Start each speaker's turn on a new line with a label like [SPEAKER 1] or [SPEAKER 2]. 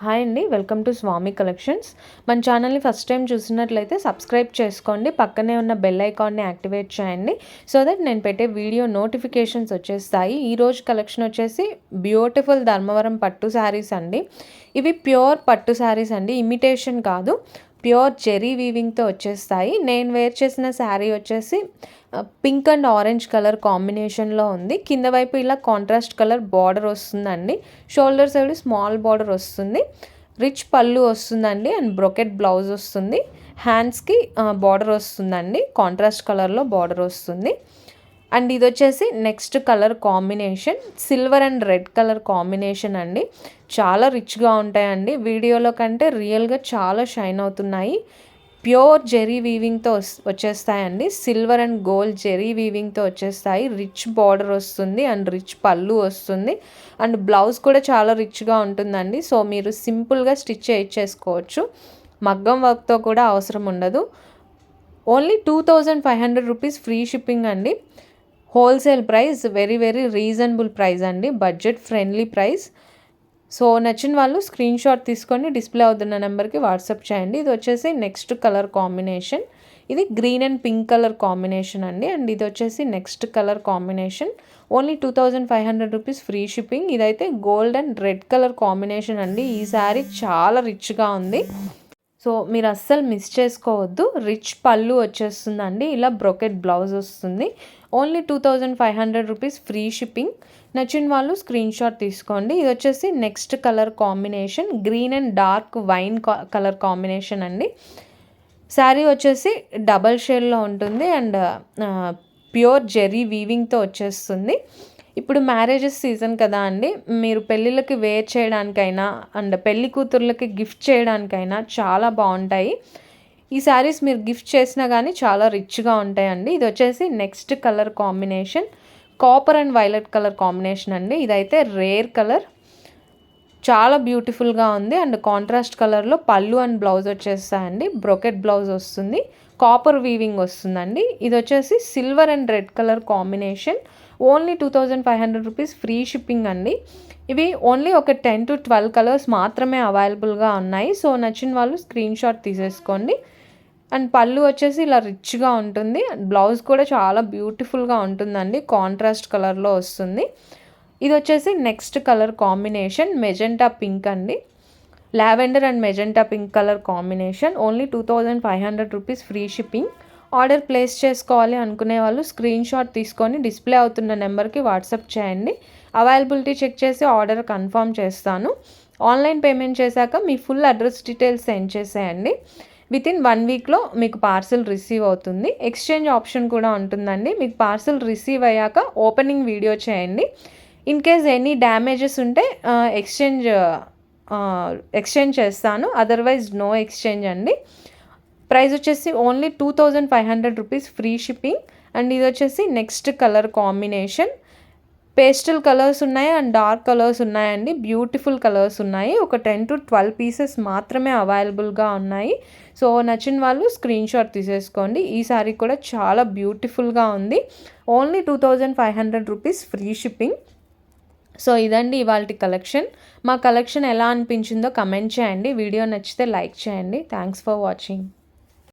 [SPEAKER 1] Hi అండి, welcome to Swamy collections. మన ఛానల్ని ఫస్ట్ టైం చూసినట్లయితే సబ్స్క్రైబ్ చేసుకోండి, పక్కనే ఉన్న బెల్ ఐకాన్ని యాక్టివేట్ చేయండి సో దట్ నేను పెట్టే వీడియో నోటిఫికేషన్స్ వచ్చేస్తాయి. ఈరోజు కలెక్షన్ వచ్చేసి బ్యూటిఫుల్ ధర్మవరం పట్టు శారీస్ అండి. ఇవి ప్యూర్ పట్టు శారీస్ అండి, ఇమిటేషన్ కాదు, ప్యూర్ జెరీ వీవింగ్తో వచ్చేస్తాయి. నేను వేర్ చేసిన శారీ వచ్చేసి పింక్ అండ్ ఆరెంజ్ కలర్ కాంబినేషన్లో ఉంది. కింద వైపు ఇలా కాంట్రాస్ట్ కలర్ బార్డర్ వస్తుందండి, షోల్డర్ సైడ్ స్మాల్ బార్డర్ వస్తుంది, రిచ్ పళ్ళు వస్తుందండి అండ్ బ్రొకెట్ బ్లౌజ్ వస్తుంది. హ్యాండ్స్కి బార్డర్ వస్తుందండి, కాంట్రాస్ట్ కలర్లో బార్డర్ వస్తుంది. అండ్ ఇది వచ్చేసి next colour combination silver and red colour combination అండి. చాలా రిచ్గా ఉంటాయండి, వీడియోలో కంటే రియల్గా చాలా షైన్ అవుతున్నాయి. ప్యూర్ జెరీ వీవింగ్తో వచ్చేస్తాయండి, సిల్వర్ అండ్ గోల్డ్ జెరీ వీవింగ్తో వచ్చేస్తాయి. రిచ్ బార్డర్ వస్తుంది అండ్ రిచ్ పళ్ళు వస్తుంది అండ్ బ్లౌజ్ కూడా చాలా రిచ్గా ఉంటుందండి. సో మీరు సింపుల్గా స్టిచ్ చేయించేసుకోవచ్చు, మగ్గం వర్క్తో కూడా అవసరం ఉండదు. ఓన్లీ 2500 రూపీస్ ఫ్రీ షిప్పింగ్ అండి. Wholesale price, very reasonable price అండి, బడ్జెట్ ఫ్రెండ్లీ ప్రైస్. సో నచ్చిన వాళ్ళు స్క్రీన్ షాట్ తీసుకొని డిస్ప్లే అవుతున్న నెంబర్కి వాట్సాప్ చేయండి. ఇది వచ్చేసి నెక్స్ట్ కలర్ కాంబినేషన్, ఇది green and pink colour combination అండి. అండ్ ఇది వచ్చేసి next colour combination, only 2500 rupees free shipping. ఇదైతే gold and red colour combination అండి. ఈ శారీ చాలా రిచ్గా ఉంది, సో మీరు అస్సలు మిస్ చేసుకోవద్దు. రిచ్ పళ్ళు వచ్చేస్తుందండి, ఇలా బ్రొకెట్ బ్లౌజ్ వస్తుంది. Only 2500 rupees free shipping. నచ్చిన వాళ్ళు స్క్రీన్ షాట్ తీసుకోండి. ఇది వచ్చేసి next colour combination, green and dark wine colour combination అండి. శారీ వచ్చేసి డబల్ షేడ్లో ఉంటుంది అండ్ ప్యూర్ జెరీ వీవింగ్తో వచ్చేస్తుంది. ఇప్పుడు మ్యారేజెస్ సీజన్ కదా అండి, మీరు పెళ్ళిళ్ళకి వేర్ చేయడానికైనా అండ్ పెళ్లి కూతుర్లకి గిఫ్ట్ చేయడానికైనా చాలా బాగుంటాయి. ఈ శారీస్ మీరు గిఫ్ట్ చేసినా కానీ చాలా రిచ్గా ఉంటాయండి. ఇది వచ్చేసి next colour combination, copper and violet colour combination అండి. ఇదైతే రేర్ కలర్, చాలా బ్యూటిఫుల్గా ఉంది అండ్ కాంట్రాస్ట్ కలర్లో పళ్ళు అండ్ బ్లౌజ్ వచ్చేస్తాయండి. బ్రొకెట్ బ్లౌజ్ వస్తుంది, కాపర్ వీవింగ్ వస్తుందండి. ఇది వచ్చేసి silver and red colour combination, only 2500 rupees free shipping అండి. ఇవి ఓన్లీ ఒక 10 to 12 కలర్స్ మాత్రమే అవైలబుల్గా ఉన్నాయి. సో నచ్చిన వాళ్ళు స్క్రీన్ షాట్ తీసేసుకోండి. అండ్ పళ్ళు వచ్చేసి ఇలా రిచ్గా ఉంటుంది, బ్లౌజ్ కూడా చాలా బ్యూటిఫుల్గా ఉంటుందండి, కాంట్రాస్ట్ కలర్లో వస్తుంది. ఇది వచ్చేసి next colour combination magenta pink అండి, lavender and magenta pink colour combination, only 2500 rupees free shipping. Order place చేసుకోవాలి అనుకునే వాళ్ళు స్క్రీన్ షాట్ తీసుకొని డిస్ప్లే అవుతున్న నెంబర్కి వాట్సాప్ చేయండి. అవైలబిలిటీ చెక్ చేసి ఆర్డర్ కన్ఫర్మ్ చేస్తాను. ఆన్లైన్ పేమెంట్ చేశాక మీ ఫుల్ అడ్రస్ డీటెయిల్స్ సెండ్ చేసేయండి. వితిన్ 1 వీక్లో మీకు పార్సిల్ రిసీవ్ అవుతుంది. ఎక్స్చేంజ్ ఆప్షన్ కూడా ఉంటుందండి. మీకు పార్సిల్ రిసీవ్ అయ్యాక ఓపెనింగ్ వీడియో చేయండి. ఇన్ కేస్ ఎనీ డ్యామేజెస్ ఉంటే ఎక్స్చేంజ్ చేస్తాను, అదర్వైజ్ నో ఎక్స్చేంజ్ అండి. ప్రైస్ వచ్చేసి only 2500 rupees free shipping. And ఇది వచ్చేసి next colour combination, pastel colours ఉన్నాయి అండ్ డార్క్ కలర్స్ ఉన్నాయండి, బ్యూటిఫుల్ కలర్స్ ఉన్నాయి. ఒక 10 to 12 పీసెస్ మాత్రమే అవైలబుల్గా ఉన్నాయి. సో నచ్చిన వాళ్ళు స్క్రీన్ షాట్ తీసేసుకోండి. ఈ సారీ కూడా చాలా బ్యూటిఫుల్గా ఉంది, only 2500 rupees free shipping. So ఇదండి ఇవాల్టి కలెక్షన్. మా కలెక్షన్ ఎలా అనిపించిందో కమెంట్ చేయండి. వీడియో నచ్చితే లైక్ చేయండి. Thanks for watching.